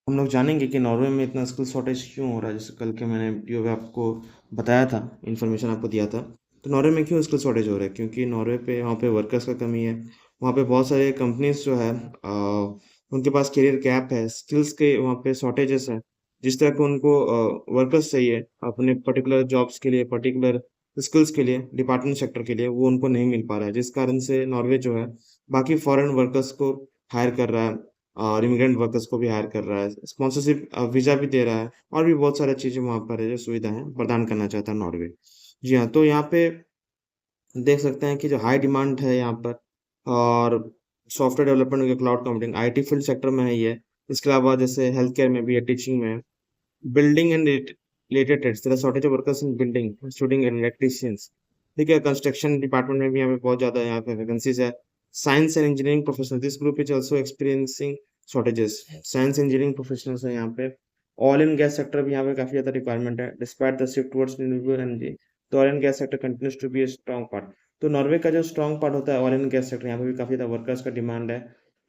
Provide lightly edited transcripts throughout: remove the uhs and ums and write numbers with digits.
हम लोग जानेंगे कि नॉर्वे में इतना स्किल शॉर्टेज क्यों हो रहा है। जैसे कल के मैंने वीडियो में आपको बताया था, इन्फॉर्मेशन आपको दिया था। तो नॉर्वे में क्यों स्किल शॉर्टेज हो रहा है? क्योंकि नॉर्वे पे वहाँ पे वर्कर्स का कमी है। वहाँ पे बहुत सारे कंपनीज जो है उनके पास करियर गैप है, स्किल्स के वहाँ पे शॉर्टेजेस है। जिस तरह के उनको वर्कर्स चाहिए अपने पर्टिकुलर जॉब्स के लिए, पर्टिकुलर स्किल्स के लिए, डिपार्टमेंट सेक्टर के लिए, वो उनको नहीं मिल पा रहा है। जिस कारण से नॉर्वे जो है बाकी फॉरेन वर्कर्स को हायर कर रहा है और इमिग्रेंट वर्कर्स को भी हायर कर रहा है, स्पॉन्सरशिप वीजा भी दे रहा है, और भी बहुत सारी चीजें वहाँ पर है जो सुविधाएं प्रदान करना चाहता है नॉर्वे। जी हाँ, तो यहाँ पे देख सकते हैं कि जो हाई डिमांड है यहाँ पर, और सॉफ्टवेयर डेवलपमेंट हो गया, cloud computing, IT field sector में है ये। इसके अलावा जैसे हेल्थ केयर में भी है, टीचिंग में है, building and related trades, there are shortage of workers in building, including electricians। ठीक है, कंस्ट्रक्शन डिपार्टमेंट में भी यहाँ पे बहुत ज्यादा यहाँ पे वैकेंसीज है। Science and engineering professional, this group is also experiencing shortages. Science engineering professionals है यहाँ पे। ऑयल एंड गैस सेक्टर भी यहाँ पे काफी ज्यादा रिक्वायरमेंट है, despite the shift towards renewable energy. तो oil and gas sector continues to be a strong part. तो नॉर्वे का जो स्ट्रॉन्ग पार्ट होता है ऑयल एंड गैस सेक्टर, यहाँ पे भी काफी ज्यादा वर्कर्स का डिमांड है।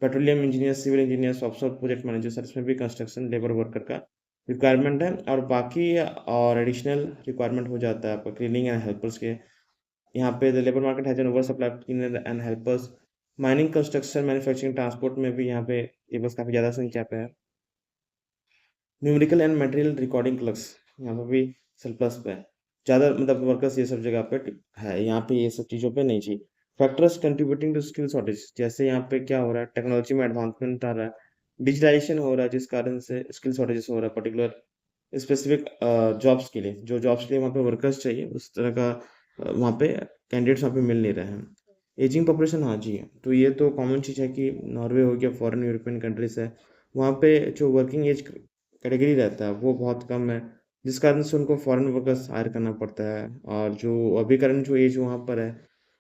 Petroleum engineer, civil engineer, offshore project manager sir, इसमें भी कंस्ट्रक्शन लेबर वर्कर का रिक्वायरमेंट है। और बाकी और एडिशनल रिक्वायरमेंट हो जाता है आपका क्लीनिंग एंड हेल्पर्स के। यहाँ पे the labour market has an over supply of cleaner and helpers. Mining, construction, manufacturing, transport में भी यहाँ पे लेबर्स काफ़ी ज़्यादा संख्या पे है। Numerical and material recording clerks, यहाँ पे भी सरप्लस पे है। ज़्यादा मतलब वर्कर्स ये सब जगह पे है, यहाँ पे ये सब चीज़ों पे नहीं चाहिए। Factors contributing to skill shortage, जैसे यहाँ पे क्या हो रहा है, टेक्नोलॉजी में एडवांसमेंट आ रहा है, डिजिटाइजेशन हो रहा है, जिस कारण से स्किल शॉर्टेजेस हो रहा है पर्टिकुलर स्पेसिफिक जॉब्स के लिए। जो जॉब्स के लिए वहाँ पे वर्कर्स चाहिए उस तरह का वहाँ पे कैंडिडेट्स वहाँ पे मिल नहीं रहे हैं। एजिंग पॉपुलेशन, हाँ जी, तो ये तो कॉमन चीज़ है कि नॉर्वे हो गया, फॉरेन यूरोपियन कंट्रीज है, वहाँ पे जो वर्किंग एज कैटेगरी रहता है वो बहुत कम है, जिस कारण से उनको फॉरेन वर्कर्स हायर करना पड़ता है। और जो अभी करंट जो एज वहाँ पर है,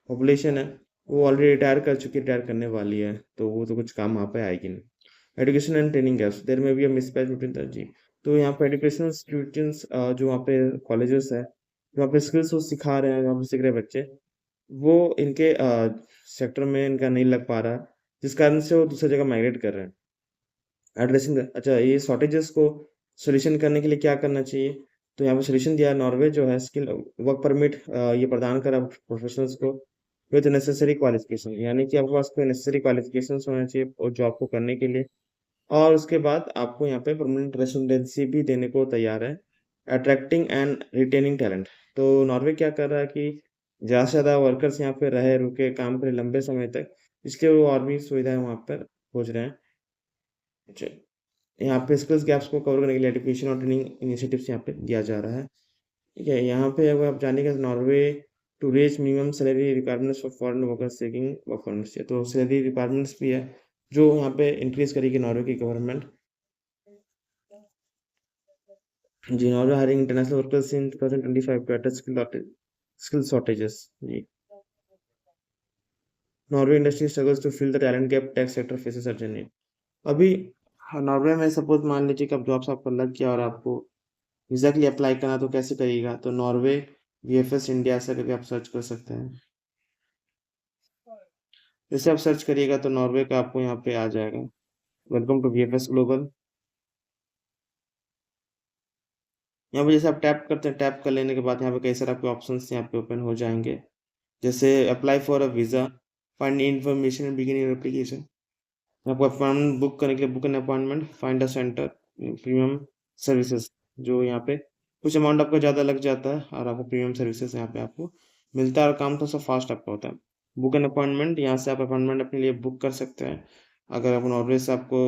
पॉपुलेशन है, वो ऑलरेडी रिटायर कर चुकी है, रिटायर करने वाली है, तो वो तो कुछ काम वहाँ पे आएगी नहीं। Education and training gaps, there में भी अ मिसमैच बिटवीन द जी। तो यहाँ पे एजुकेशनल इंस्टीट्यूशंस जो वहाँ पे कॉलेजेस है, जो वहाँ पे स्किल्स वो सिखा रहे हैं, वहाँ पे सीख रहे हैं बच्चे, वो इनके सेक्टर में इनका नहीं लग पा रहा है, जिस कारण से वो दूसरी जगह माइग्रेट कर रहे हैं। एड्रेसिंग, अच्छा, ये शॉर्टेजेस को सोल्यूशन करने के लिए क्या करना चाहिए? तो यहाँ पे सोल्यूशन दिया है, नॉर्वे जो है स्किल वर्क परमिट ये प्रदान करा प्रोफेशनल्स को विद नेसेसरी क्वालिफिकेशन, यानी कि आपके पास कोई नेसेसरी क्वालिफिकेशन होना चाहिए और जॉब को करने के लिए। और उसके बाद आपको यहाँ पे परमानेंट रेसिडेंसी भी देने को तैयार है। अट्रैक्टिंग एंड रिटेनिंग टैलेंट, तो नॉर्वे क्या कर रहा है कि ज़्यादा से ज़्यादा वर्कर्स यहाँ पे रहे, रुके, काम करें लंबे समय तक, इसलिए वो और भी सुविधाएं वहाँ पर खोज रहे हैं। अच्छा, यहाँ पे स्किल्स गैप्स को कवर करने के लिए एजुकेशन और ट्रेनिंग इनिशिएटिव्स यहाँ पे दिया जा रहा है। ठीक है, यहाँ पे अगर आप जानेंगे Norway to reach minimum salary requirements for foreign workers seeking work permits, तो सैलरी रिक्वायरमेंट्स भी है जो यहाँ पे इंक्रीज करेगी नॉर्वे की गवर्नमेंट। जी, Norway hiring international workers in 2025 to address skill shortages जी। Norway industry struggles to fill the talent gap, tech sector faces urgent need. अभी हाँ, नॉर्वे में सपोज मान लीजिए कि अब जॉब्स आपको लग गया और आपको वीजा के लिए अप्लाई करना, तो कैसे करिएगा? तो नॉर्वे वीएफएस इंडिया ऐसा करके आप सर्च कर सकते हैं। जैसे आप सर्च करिएगा तो नॉर्वे का आपको यहाँ पे आ जाएगा, वेलकम टू वीएफएस ग्लोबल। यहाँ पे जैसे आप टैप करते हैं, टैप कर लेने के बाद यहाँ पे कई सारे आपके ऑप्शन यहाँ पे ओपन हो जाएंगे। जैसे apply for a visa, find information and begin your application. आपको अपॉइंटमेंट बुक करने के लिए book an appointment, find a centre, premium services, जो यहाँ पे कुछ अमाउंट आपका ज़्यादा लग जाता है और आपको प्रीमियम सर्विसेज यहाँ पे आपको मिलता है, और काम थोड़ा सा फास्ट आपका होता है। बुक एन अपॉइंटमेंट, यहाँ से आप अपॉइंटमेंट अपने लिए बुक कर सकते हैं। अगर आप नॉर्वे से आपको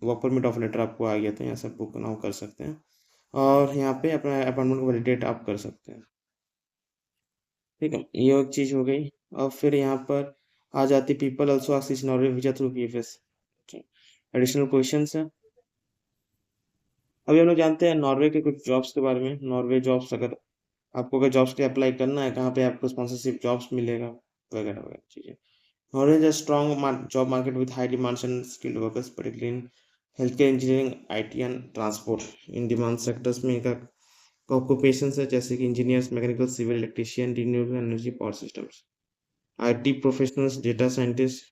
वर्क परमिट ऑफ लेटर आपको आ गया तो यहाँ से आप बुक नाउ कर सकते हैं, और यहाँ पे अपना अपॉइंटमेंट को वैलिडेट आप कर सकते हैं। ठीक है, ये एक चीज़ हो गई। और फिर यहाँ पर आ जाती people also ask Norway visa through VFS. Additional questions है, अभी हम लोग जानते हैं नॉर्वे के कुछ जॉब्स के बारे में। नॉर्वे जॉब्स, अगर आपको अगर जॉब्स के लिए अप्लाई करना है, कहाँ पे आपको स्पॉन्सरशिप जॉब्स मिलेगा, वगैरह वगैरह चीज़ें। Norway is a strong job market with high demands and skilled workers, particularly in health care, engineering, IT and transport. In demand sectors में इनका ऑक्यूपेशंस है जैसे कि engineers, mechanical, civil, electrician, renewable energy, power systems, IT professionals, data scientist.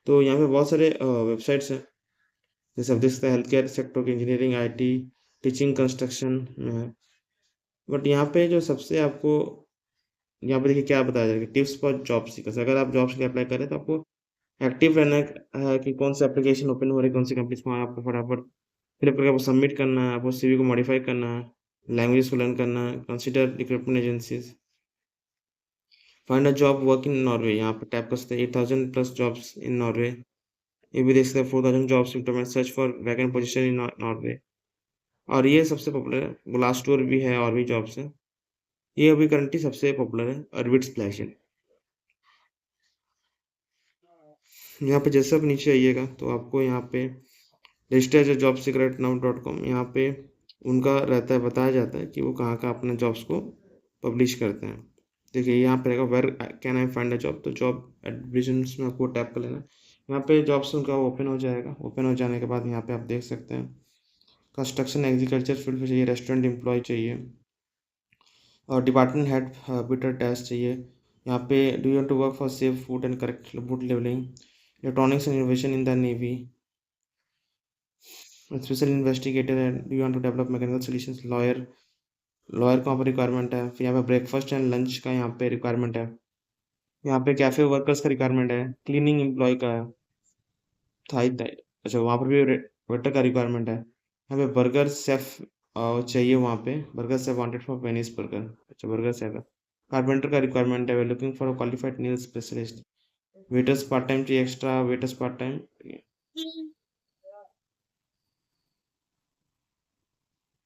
तो यहाँ पे बहुत सारे वेबसाइट्स हैं जैसे आप देख सकते हैं हेल्थ केयर सेक्टर की इंजीनियरिंग, आईटी, टीचिंग, कंस्ट्रक्शन में है। बट यहाँ पे जो सबसे आपको यहाँ पे देखिए क्या बताया जाएगा, टिप्स फॉर जॉब सीकर्स। अगर आप जॉब्स के लिए अप्लाई करें तो आपको एक्टिव रहना है कि कौन सा एप्लीकेशन ओपन हो रही है, कौन सी कंपनी में, आपको फटाफट फिर आपको सबमिट करना है, आपको सीवी को मॉडिफाई करना है, लैंग्वेज को लर्न करना है, consider recruitment agencies, find a job work in Norway. यहाँ पे टैप कर सकते हैं 8,000 प्लस जॉब्स इन नॉर्वे। ये भी देख सकते हैं 4,000 jobs entertainment search for vacant position in Norway. और ये सबसे पॉपुलर है, ग्लास टूर भी है और भी जॉब्स है। ये अभी करंटली सबसे पॉपुलर है, अर्बिट स्प्लैश है। यहाँ पे जैसे आप नीचे आइएगा तो आपको यहाँ पे register as job seeker at now dot com, यहाँ पे उनका रहता है, बताया जाता है कि वो कहाँ का अपने जॉब्स को पब्लिश करते हैं। देखिए यहाँ पे रहेगा where can I find a job, तो जॉब एडवर्टीजमेंट्स में आपको टैप कर लेना है। यहाँ पे जॉब्स उनका ओपन हो जाएगा। ओपन हो जाने के बाद यहाँ पे आप देख सकते हैं कंस्ट्रक्शन एग्रीकल्चर फील्ड में चाहिए, रेस्टोरेंट एम्प्लॉय चाहिए, और डिपार्टमेंट हेड बिटर टेस्ट चाहिए। यहाँ पे do you want to work for safe food and correct food labelling, electronics and innovation in the navy, special investigator है, do you want to develop mechanical solutions, lawyer, lawyer का यहाँ पर requirement है। फिर यहाँ पे ब्रेकफास्ट एंड लंच का यहाँ पे रिक्वायरमेंट है। यहाँ पे कैफे वर्कर्स का रिक्वायरमेंट है, क्लीनिंग एम्प्लॉय का है, थाई थाई, अच्छा वहाँ पर भी वेटर का रिक्वायरमेंट है। यहाँ पे बर्गर सेफ चाहिए, वहाँ पे burger chef wanted for Venice burger, अच्छा बर्गर सेफ है। कारपेंटर का रिक्वायरमेंट है, we looking for qualified nail specialist. Waiters part time चाहिए, extra waiters part time.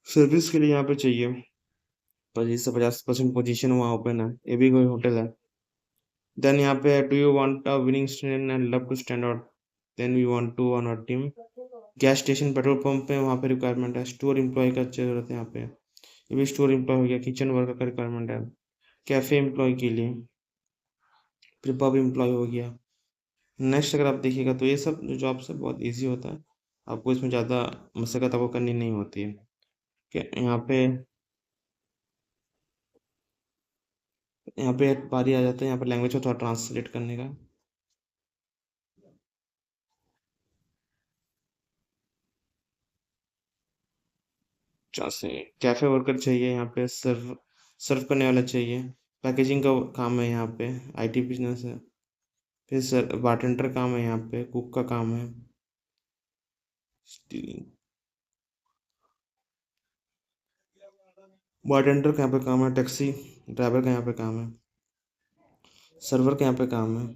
Service के लिए यहाँ पे चाहिए 25 से 50% पोजीशन वहाँ ओपन है, ये भी कोई होटल है। देन यहाँ पे do you want a winning student and love to stand out, then we want to on our team. Gas station petrol pump पे वहाँ पे रिक्वायरमेंट है, स्टोर एम्प्लॉय का जरूरत है यहाँ पे, ये भी स्टोर एम्प्लॉय हो गया। किचन वर्कर का रिक्वायरमेंट है, कैफे एम्प्लॉय के लिए, फिर पब एम्प्लॉय हो गया। नेक्स्ट अगर आप देखिएगा तो ये सब जो जॉब्स है बहुत इजी होता है, आपको इसमें ज़्यादा मशक्कत आपको करनी नहीं होती है। यहाँ पे बारी आ जाता है यहाँ पर लैंग्वेज को थोड़ा ट्रांसलेट करने का। जैसे कैफे वर्कर चाहिए, यहाँ पे सर्व सर्व करने वाला चाहिए, पैकेजिंग का काम है, यहाँ पे आईटी बिजनेस है। फिर सर बारटेंडर काम है, यहाँ पे कुक का काम है, बारटेंडर का यहाँ पे काम है, टैक्सी ड्राइवर का यहाँ पे काम है, सर्वर का यहाँ पे काम है,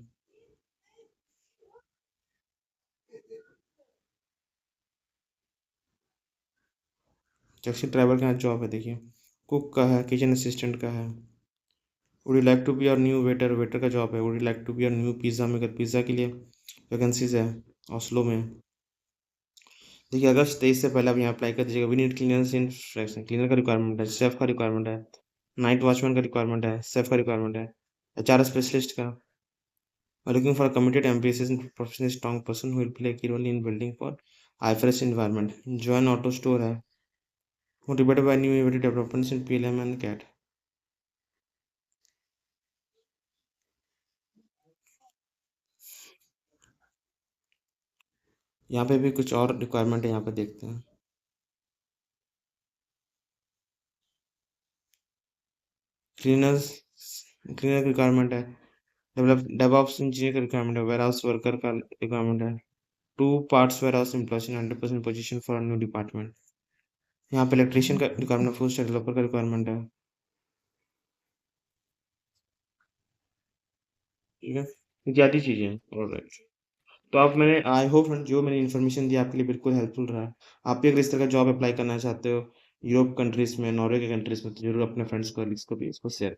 टैक्सी ड्राइवर का यहाँ जॉब है। देखिए कुक का है, किचन असिस्टेंट का है। Would you like to be your new waiter, waiter का जॉब है। Would you like to be your new pizza maker, pizza के लिए वैकेंसीज है ऑस्लो में। देखिए अगस्त 23 से पहले आप यहाँ अप्लाई कर दीजिएगा। We need cleaners in fraction, cleaner का रिक्वायरमेंट है, शेफ का रिक्वायरमेंट है, नाइट वॉचमैन का रिक्वायरमेंट है, शेफ का रिक्वायरमेंट है, एचआर स्पेशलिस्ट का। Looking for a committed ambitious and professionally strong person who will play a key role in building for high-fresh environment. Join Auto Store है, motivated by new innovative developments in PLM and CAD। यहाँ पे भी कुछ और requirement है, यहाँ पे देखते हैं। क्लीनर्स, क्लीनर की रिक्वायरमेंट है, डेवलप डेवऑप्स इंजीनियर का रिक्वायरमेंट है, वेयरहाउस वर्कर का रिक्वायरमेंट है, 2 parts warehouse employees in 100% position for new department. यहाँ पे इलेक्ट्रीशियन का रिक्वायरमेंट, फुल स्टैक डेवलपर का रिक्वायरमेंट है। ठीक है, इत्यादि चीज़ें हैं। ऑलराइट, तो आप मैंने आई होप जो मैंने इन्फॉर्मेशन दी आपके लिए बिल्कुल हेल्पफुल रहा है। आप भी अगर इस तरह का जॉब अप्लाई करना चाहते हो यूरोप कंट्रीज़ में, नॉर्वे के कंट्रीज़ में, तो ज़रूर अपने फ्रेंड्स कलीग्स को भी इसको शेयर